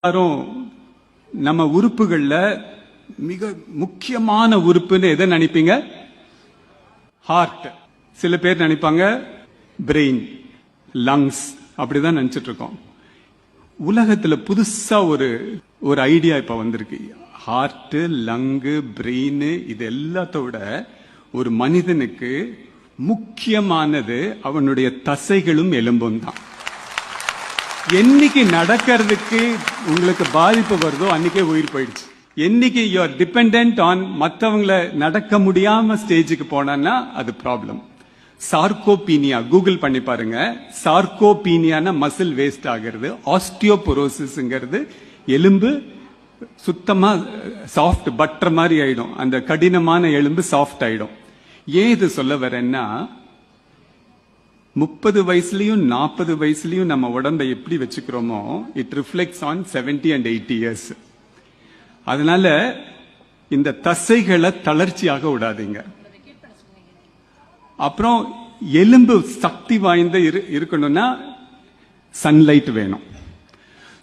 எல்லாரும் நம்ம உறுப்புகள்ல மிக முக்கியமான உறுப்புன்னு எதை நினைப்பீங்க? ஹார்ட். சில பேர் நினைப்பாங்க பிரெயின், லங்ஸ், அப்படிதான் நினைச்சிட்டு இருக்கோம். உலகத்துல புதுசா ஒரு ஐடியா இப்ப வந்திருக்கு. ஹார்ட், லங்கு, பிரெயின் இது எல்லாத்தோட ஒரு மனிதனுக்கு முக்கியமானது அவனுடைய தசைகளும் எலும்பும் தான். என்னைக்கு நடக்கிறதுக்கு உங்களுக்கு பாதிப்பு வருதோ அன்னைக்கே உயிர் போயிடுச்சு. என்னைக்கு யூ ஆர் டிபெண்டன்ட் ஆன் மற்றவங்களை நடக்க முடியாம ஸ்டேஜுக்கு போனா அது ப்ராப்ளம். சார்கோபீனியா கூகுள் பண்ணி பாருங்க. சார்கோபீனியான மசில் வேஸ்ட் ஆகிறது. ஆஸ்டியோபோரோசிஸ்ங்கிறது எலும்பு சுத்தமா சாஃப்ட் பட்டர் மாதிரி ஆயிடும். அந்த கடினமான எலும்பு சாஃப்ட் ஆயிடும். ஏன் இது சொல்ல வரேன்னா, 30 வயசுலயும் 40 வயசுலயும் நம்ம உடம்பை எப்படி வச்சுக்கிறோமோ it reflects on 70 and 80 years. அதனால இந்த தசைகளை தளர்ச்சியாக விடாதீங்க. அப்புறம் எலும்பு சக்தி வாய்ந்த இருக்கணும்னா சன்லைட் வேணும்.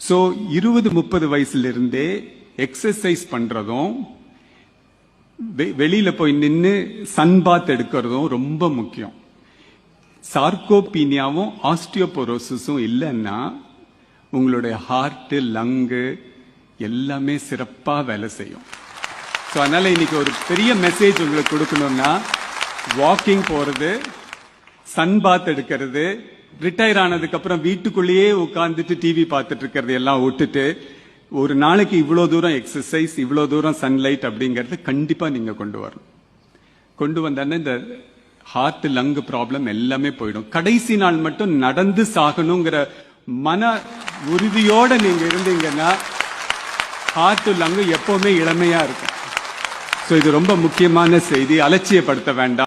சோ 20-30 வயசுல இருந்தே எக்ஸசைஸ் பண்றதும் வெளியில போய் நின்று சன்பாத் எடுக்கிறதும் ரொம்ப முக்கியம். சார்கோபீனியாவும் ஆஸ்டியோபோரோசிஸும் இல்லைன்னா உங்களுடைய ஹார்ட், லங்கு எல்லாமே சிறப்பா வேலை செய்யும். ஸோ அதனால இன்னைக்கு ஒரு பெரிய மெசேஜ் உங்களுக்கு கொடுக்கணும்னா, வாக்கிங் போறது, சன்பாத் எடுக்கிறது, ரிட்டையர் ஆனதுக்கு அப்புறம் வீட்டுக்குள்ளேயே உட்கார்ந்துட்டு டிவி பார்த்துட்டு இருக்கிறது எல்லாம் விட்டுட்டு ஒரு நாளைக்கு இவ்வளவு தூரம் எக்ஸசைஸ், இவ்வளவு தூரம் சன்லைட் அப்படிங்கறது கண்டிப்பா நீங்க கொண்டு வரணும். கொண்டு வந்தானே இந்த ஹார்ட், லங் ப்ராப்ளம் எல்லாமே போயிடும். கடைசி நாள் மட்டும் நடந்து சாகணுங்கிற மன உறுதியோட நீங்க இருந்தீங்கன்னா ஹார்ட், லங் எப்பவுமே இளமையா இருக்கும். சோ இது ரொம்ப முக்கியமான செய்தி. அலட்சியப்படுத்த வேண்டாம்.